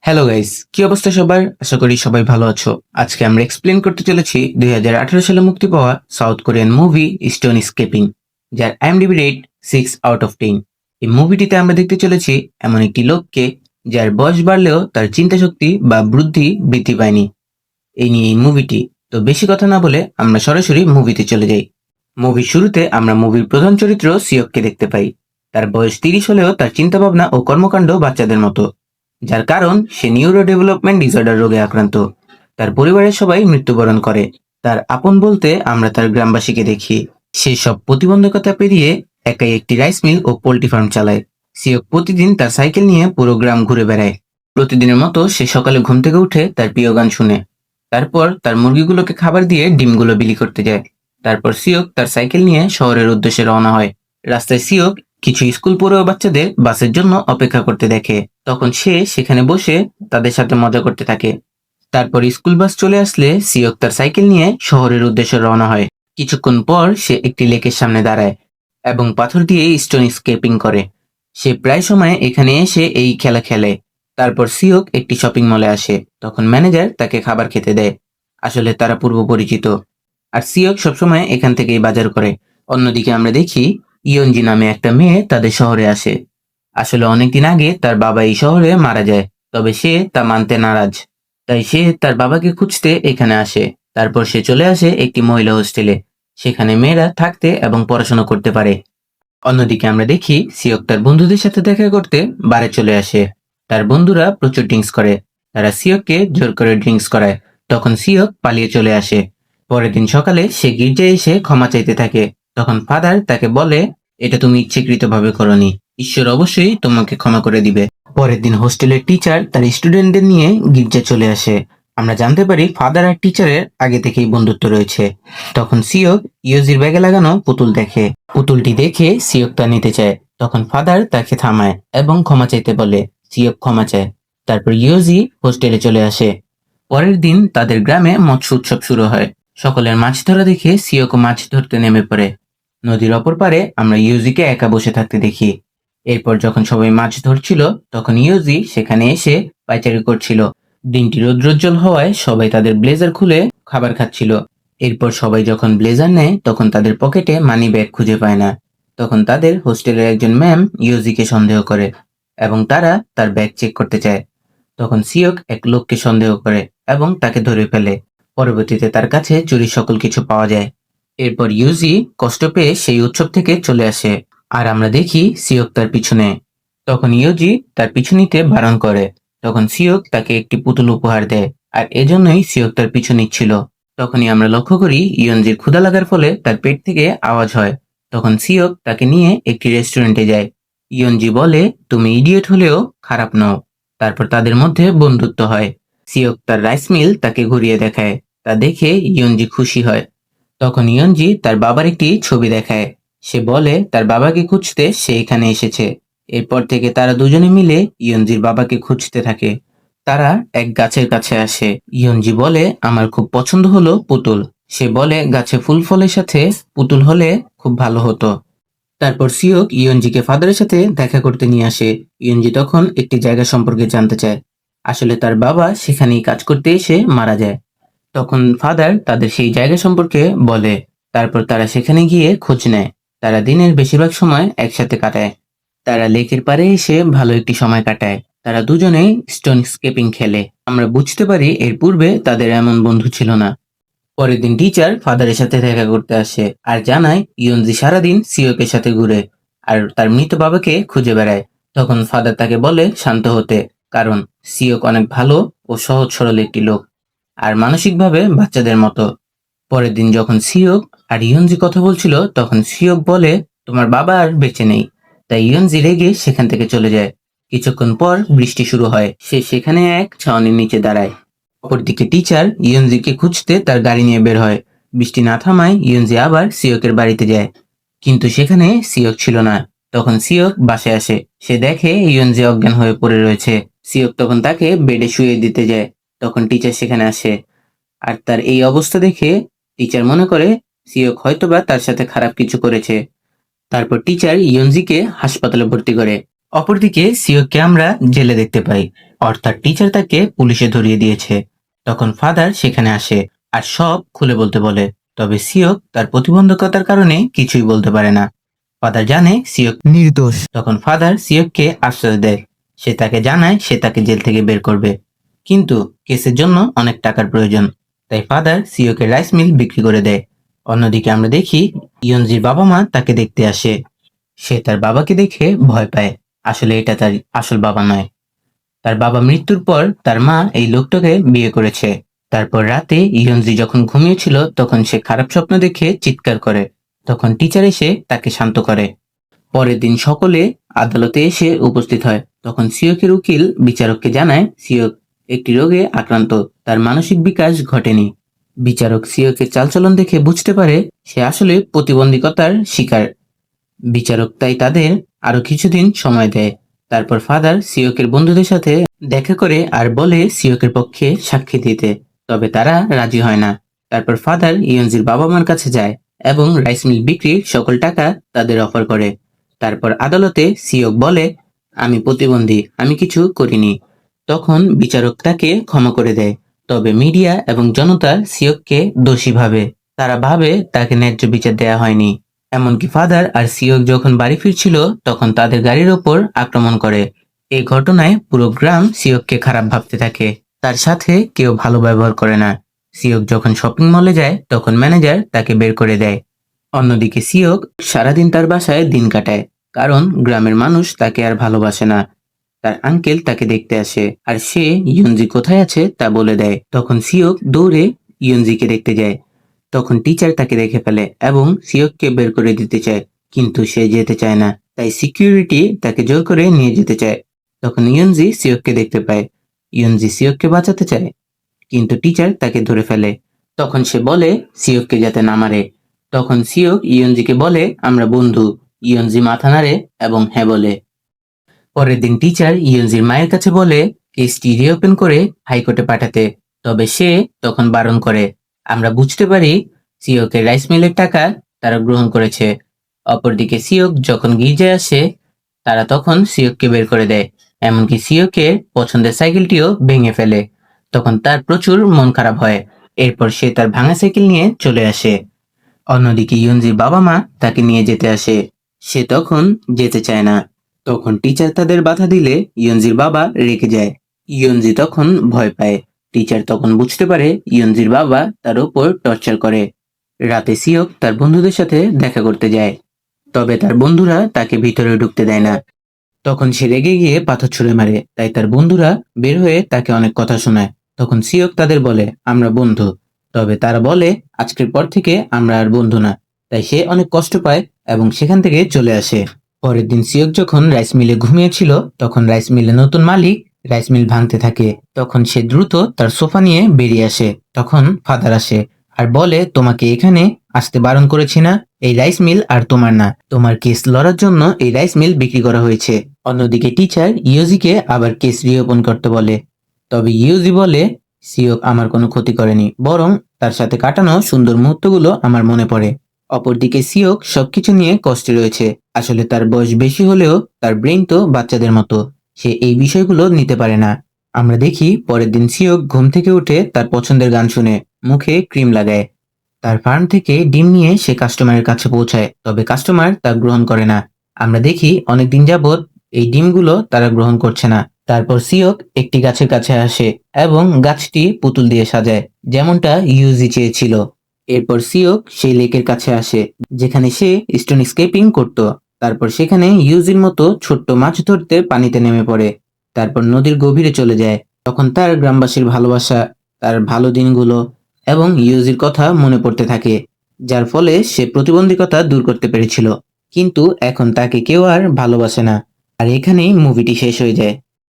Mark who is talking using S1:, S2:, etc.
S1: Hello guys, কি অবস্থা সবার? আশা করি সবাই ভালো আছো। আজকে আমরা এক্সপ্লেন করতে চলেছি 2018 সালে মুক্তি পাওয়া south Korean movie stone escaping, যার আইএমডিবি রেট 6/10। এই মুভিটিতে আমরা দেখতে চলেছি এমন একটি লোককে যার বয়স বাড়লেও তার চিন্তা শক্তি বা বুদ্ধি বৃদ্ধি পায়নি। এই নিয়ে এই মুভিটি। তো বেশি কথা না বলে আমরা সরাসরি মুভিতে চলে যাই। মুভির শুরুতে আমরা মুভির প্রধান চরিত্র সিয়ককে দেখতে পাই। তার বয়স 30 হলেও তার চিন্তাভাবনা ও কর্মকাণ্ড বাচ্চাদের মতো, যার কারণ সে নিউরো ডেভেলপমেন্ট ডিসঅর্ডার রোগে আক্রান্ত। তার পরিবারের সবাই মৃত্যুবরণ করে। তার আপন বলতে আমরা তার গ্রামবাসীকে দেখি। সে সব প্রতিবন্ধকতা পেরিয়ে একাই একটি রাইস মিল ও পোল্ট্রি ফার্ম চালায়। সিয়ক প্রতিদিন তার সাইকেল নিয়ে পুরো গ্রাম ঘুরে বেড়ায়। প্রতিদিনের মতো সে সকালে ঘুম থেকে উঠে তার প্রিয় গান শুনে। তারপর তার মুরগিগুলোকে খাবার দিয়ে ডিমগুলো বিলি করতে যায়। তারপর সিয়ক তার সাইকেল নিয়ে শহরের উদ্দেশ্যে রওনা হয়। রাস্তায় সিয়ক কিছু স্কুল পড়ুয়া বাচ্চাদের বাসের জন্য অপেক্ষা করতে দেখে। তখন সে সেখানে বসে তাদের সাথে মজা করতে থাকে। তারপর স্কুল বাস চলে আসলে সিয়ক তার সাইকেল নিয়ে শহরের উদ্দেশ্যে রওনা হয়। কিছুক্ষণ পর সে একটি লেকের সামনে দাঁড়ায় এবং পাথর দিয়ে স্টোন স্কেপিং করে। সে প্রায় সময় এখানে এসে এই খেলা খেলে। তারপর সিয়ক একটি শপিং মলে আসে। তখন ম্যানেজার তাকে খাবার খেতে দেয়। আসলে তারা পূর্ব পরিচিত, আর সিয়ক সবসময় এখান থেকেই বাজার করে। অন্যদিকে আমরা দেখি ইয়নজি নামে একটা মেয়ে তাদের শহরে আসে। আসলে অনেকদিন আগে তার বাবা এই শহরে মারা যায়, তবে সে তা মানতে নারাজ। তাই সে তার বাবাকে খুঁজতে এখানে আসে। তারপর সে চলে আসে একটি মহিলা হোস্টেলে। সেখানে মেয়েরা থাকতে এবং পড়াশোনা করতে পারে। অন্যদিকে আমরা দেখি সিয়ক তার বন্ধুদের সাথে দেখা করতে বারে চলে আসে। তার বন্ধুরা প্রচুর ড্রিঙ্কস করে। তারা সিয়ককে জোর করে ড্রিঙ্কস করায়। তখন সিয়ক পালিয়ে চলে আসে। পরের দিন সকালে সে গির্জায় এসে ক্ষমা চাইতে থাকে। তখন ফাদার তাকে বলে, এটা তুমি ইচ্ছাকৃতভাবে করনি, ঈশ্বর অবশ্যই তোমাকে ক্ষমা করে দিবে। পরের দিন হোস্টেলের টিচার তার স্টুডেন্টদের নিয়ে গির্জা চলে আসে। আমরা জানতে পারি ফাদার আর টিচারের আগে থেকেই বন্ধুত্ব রয়েছে। তখন সিয়ক ইয়োজির ব্যাগে লাগানো পুতুল দেখে। পুতুলটি দেখে সিয়ক তা নিতে চায়। তখন ফাদার তাকে থামায় এবং ক্ষমা চাইতে বলে। সিয়ক ক্ষমা চায়। তারপর ইয়োজি হোস্টেলে চলে আসে। পরের দিন তাদের গ্রামে মৎস্য উৎসব শুরু হয়। সকলের মাছ ধরা দেখে সিয়কও মাছ ধরতে নেমে পড়ে। নদীর অপর পারে আমরা ইউজিকে একা বসে থাকতে দেখি। এরপর যখন সবাই মাছ ধরছিল তখন ইউজি সেখানে এসে পায়চারি করছিল। দিনটি রৌদ্রোজ্জ্বল হওয়ায় সবাই তাদের ব্লেজার খুলে খাবার খাচ্ছিল। এরপর সবাই যখন ব্লেজার নেয় তখন তাদের পকেটে মানি ব্যাগ খুঁজে পায় না। তখন তাদের হোস্টেলের একজন ম্যাম ইউজিকে সন্দেহ করে এবং তারা তার ব্যাগ চেক করতে চায়। তখন সিয়ক এক লোককে সন্দেহ করে এবং তাকে ধরে ফেলে। পরবর্তীতে তার কাছে চুরির সকল কিছু পাওয়া যায়। এরপর ইউজি কষ্ট পেয়ে সেই উৎসব থেকে চলে আসে। আর আমরা দেখি সিয়ক তার পিছনে। তখন ইউজি তার পিছু নিতে বারণ করে। তখন সিয়ক তাকে একটি পুতুল উপহার দেয়, আর এজন্যই সিয়ক তার পিছু নিচ্ছিল। তখনই আমরা লক্ষ্য করি ইয়নজির ক্ষুধা লাগার ফলে তার পেট থেকে আওয়াজ হয়। তখন সিয়ক তাকে নিয়ে একটি রেস্টুরেন্টে যায়। ইয়নজি বলে, তুমি ইডিয়েট হলেও খারাপ নও। তারপর তাদের মধ্যে বন্ধুত্ব হয়। সিয়ক তার রাইস মিল তাকে ঘুরিয়ে দেখায়। তা দেখে ইয়নজি খুশি হয়। তখন ইয়নজি তার বাবার একটি ছবি দেখায়। সে বলে তার বাবাকে খুঁজতে সে এখানে এসেছে। এরপর থেকে তারা দুজনে মিলে ইয়নজির বাবাকে খুঁজতে থাকে। তারা এক গাছের কাছে আসে। ইয়নজি বলে, আমার খুব পছন্দ হলো পুতুল। সে বলে গাছে ফুল ফলের সাথে পুতুল হলে খুব ভালো হতো। তারপর সিয়ক ইয়নজিকে ফাদারের সাথে দেখা করতে নিয়ে আসে। ইয়নজি তখন একটি জায়গা সম্পর্কে জানতে চায়। আসলে তার বাবা সেখানেই কাজ করতে এসে মারা যায়। তখন ফাদার তাদের সেই জায়গা সম্পর্কে বলে। তারপর তারা সেখানে গিয়ে খোঁজ নেয়। তারা দিনের বেশিরভাগ সময় একসাথে কাটায়। তারা লেকের পাড়ে এসে ভালো একটি সময় কাটায়। তারা দুজনেই স্টোন স্কেপিং খেলে। আমরা বুঝতে পারি এর পূর্বে তাদের এমন বন্ধু ছিল না। পরের দিন টিচার ফাদারের সাথে দেখা করতে আসে আর জানায় ইয়নজি সারাদিন সিওকের সাথে ঘুরে আর তার মৃত বাবাকে খুঁজে বেড়ায়। তখন ফাদার তাকে বলে শান্ত হতে, কারণ সিওক অনেক ভালো ও সহজ সরল একটি লোক, আর মানসিকভাবে বাচ্চাদের মতো। পরের দিন যখন সিওক আর ইয়নজি কথা বলছিল তখন সিওক বলে, তোমার বাবা আর বেঁচে নেই। তাই ইয়নজি রেগে সেখান থেকে চলে যায়। কিছুক্ষণ পর বৃষ্টি শুরু হয়। সে সেখানে এক ছাউনির নিচে দাঁড়ায়। অপরদিকে টিচার ইয়নজিকে খুঁজতে তার গাড়ি নিয়ে বের হয়। বৃষ্টি না থামায় ইয়নজি আবার সিয়কের বাড়িতে যায়, কিন্তু সেখানে সিয়ক ছিল না। তখন সিয়ক বাসায় আসে। সে দেখে ইয়নজি অজ্ঞান হয়ে পড়ে রয়েছে। সিয়ক তখন তাকে বেডে শুয়ে দিতে যায়। তখন টিচার সেখানে আসে, আর তার এই অবস্থা দেখে টিচার মনে করে সিয়ক হয়তোবা তার সাথে খারাপ কিছু করেছে। তারপর টিচার ইয়নজিকে হাসপাতালে ভর্তি করে। অপরদিকে সিওককে আমরা জেলে দেখতে পাই, অর্থাৎ টিচার তাকে পুলিশে ধরিয়ে দিয়েছে। তখন ফাদার সেখানে আসে আর সব খুলে বলতে বলে, তবে সিওক তার প্রতিবন্ধকতার কারণে কিছুই বলতে পারে না। ফাদার জানে সিওক নির্দোষ। তখন ফাদার সিওককে আশ্বাস দেয়, সে তাকে জানায় সে তাকে জেল থেকে বের করবে, কিন্তু কেসের জন্য অনেক টাকার প্রয়োজন। তাই ফাদার সিওকের রাইস মিল বিক্রি করে দেয়। অন্যদিকে আমরা দেখি ইয়নজির বাবা মা তাকে দেখতে আসে। সে তার বাবাকে দেখে ভয় পায়, আসলে এটা তার আসল বাবা নয়। তার বাবা মৃত্যুর পর তার মা এই লোকটাকে বিয়ে করেছে। তারপর রাতে ইয়নজি যখন ঘুমিয়েছিল তখন সে খারাপ স্বপ্ন দেখে চিৎকার করে। তখন টিচার এসে তাকে শান্ত করে। পরের দিন সকলে আদালতে এসে উপস্থিত হয়। তখন সিওকের উকিল বিচারককে জানায় সিওক একটি রোগে আক্রান্ত, তার মানসিক বিকাশ ঘটেনি। বিচারক সিওকের চালচলন দেখে বুঝতে পারে সে আসলে প্রতিবন্ধকতার শিকার। বিচারক তাই তাদের আরো কিছুদিন সময় দেয়। তারপর ফাদার সিওকের বন্ধুদের সাথে দেখা করে আর বলে সিওকের পক্ষে সাক্ষী দিতে, তবে তারা রাজি হয় না। তারপর ফাদার ইয়নজির বাবা মার কাছে যায় এবং রাইস মিল বিক্রির সকল টাকা তাদের অফার করে। তারপর আদালতে সিওক বলে, আমি প্রতিবন্ধী, আমি কিছু করিনি। তখন বিচারক তাকে ক্ষমা করে দেয়। তবে মিডিয়া এবং জনতা সিওককে দোষী ভাবে। তারা ভাবে তাকে ন্যায্য বিচার দেয়া হয়নি। এমনকি ফাদার আর সিওক যখন বাড়ি ফিরছিল তখন তাদের গাড়ির ওপর আক্রমণ করে। এই ঘটনায় পুরো গ্রাম সিওককে খারাপ ভাবতে থাকে। তার সাথে কেউ ভালো ব্যবহার করে না। সিওক যখন শপিং মলে যায় তখন ম্যানেজার তাকে বের করে দেয়। অন্যদিকে সিওক সারাদিন তার বাসায় দিন কাটায়, কারণ গ্রামের মানুষ তাকে আর ভালোবাসে না। তার আঙ্কেল তাকে দেখতে আসে আর সে ইয়নজি কোথায় আছে তা বলে দেয়। তখন সিওক দৌড়ে ইয়নজিকে দেখতে যায়। তখন টিচার তাকে দেখে ফেলে এবং সিওককে বের করে দিতে চায়, কিন্তু সে যেতে চায় না। তাই সিকিউরিটি তাকে জোর করে নিয়ে যেতে চায়। তখন ইয়নজি সিওককে দেখতে পায়। ইয়নজি সিওককে বাঁচাতে চায়, কিন্তু টিচার তাকে ধরে ফেলে। তখন সে বলে সিওককে যাতে না মারে। তখন সিওক ইয়নজিকে বলে, আমরা বন্ধু। ইয়নজি মাথা নাড়ে এবং হ্যাঁ বলে। পরের দিন টিচার ইয়নজির মায়ের কাছে বলে কেসটি রিওপেন করে হাইকোর্টে পাঠাতে, তবে সে তখন বারণ করে। আমরা বুঝতে পারি সিওকের রাইস মিলের টাকা তারা গ্রহণ করেছে। অপরদিকে সিওক যখন গির্জায় আসে তারা তখন সিওককে বের করে দেয়, এমনকি সিওকের পছন্দের সাইকেলটিও ভেঙে ফেলে। তখন তার প্রচুর মন খারাপ হয়। এরপর সে তার ভাঙা সাইকেল নিয়ে চলে আসে। অন্যদিকে ইয়নজির বাবা মা তাকে নিয়ে যেতে আসে। সে তখন যেতে চায় না। তখন টিচার তাদের বাধা দিলে ইয়নজির বাবা রেগে যায়। ইয়নজি তখন ভয় পায়। টিচার তখন বুঝতে পারে ইয়নজির বাবা তার উপর টর্চার করে। রাতে সিওক তার বন্ধুদের সাথে দেখা করতে যায়, তবে তার বন্ধুরা তাকে ভিতরে ঢুকতে দেয় না। তখন সে রেগে গিয়ে পাথর ছুঁড়ে মারে, তাই তার বন্ধুরা বের হয়ে তাকে অনেক কথা শোনায়। তখন সিওক তাদের বলে, আমরা বন্ধু। তবে তারা বলে, আজকের পর থেকে আমরা আর বন্ধু না। তাই সে অনেক কষ্ট পায় এবং সেখান থেকে চলে আসে। পরের দিন সিওক যখন রাইস মিলে ঘুমিয়েছিল তখন রাইস মিলে নতুন মালিক রাইস মিল ভাঙতে থাকে। তখন সে দ্রুত তার সোফা নিয়ে বেরিয়ে আসে। তখন ফাদার আসে আর বলে, তোমাকে এখানে আসতে বারণ করেছি না? এই রাইস মিল আর তোমার না, তোমার কেস লড়ার জন্য এই রাইস মিল বিক্রি করা হয়েছে। অন্যদিকে টিচার ইয়োজিকে আবার কেস রিওপেন করতে বলে, তবে ইয়োজি বলে সিওক আমার কোনো ক্ষতি করেনি, বরং তার সাথে কাটানো সুন্দর মুহূর্তগুলো আমার মনে পড়ে। অপরদিকে সিওক সবকিছু নিয়ে কষ্টে রয়েছে। আসলে তার বয়স বেশি হলেও তার ব্রেন তো বাচ্চাদের মতো, সে এই বিষয়গুলো নিতে পারে না। আমরা দেখি পরের দিন সিওক ঘুম থেকে উঠে তার পছন্দের গান শুনে মুখে ক্রিম লাগায়। তার ফার্ম থেকে ডিম নিয়ে সে কাস্টমারের কাছে পৌঁছায়, তবে কাস্টমার তা গ্রহণ করে না। আমরা দেখি অনেকদিন যাবৎ এই ডিমগুলো তারা গ্রহণ করছে না। তারপর সিওক একটি গাছের কাছে আসে এবং গাছটি পুতুল দিয়ে সাজায়, যেমনটা ইউজি চেয়েছিল। এরপর সিওক সেই লেকের কাছে আসে যেখানে সে স্টোন স্কেপিং করত। তারপর সেখানে ইউজির মতো ছোট্ট মাছ ধরতে পানিতে নেমে পড়ে। তারপর নদীর গভীরে চলে যায়। তখন তার গ্রামবাসীর ভালোবাসা, তার ভালো দিনগুলো এবং ইউজির কথা মনে পড়তে থাকে, যার ফলে সে প্রতিবন্ধকতা দূর করতে পেরেছিল। কিন্তু এখন তাকে কেউ আর ভালোবাসে না। আর এখানেই মুভিটি শেষ হয়ে যায়।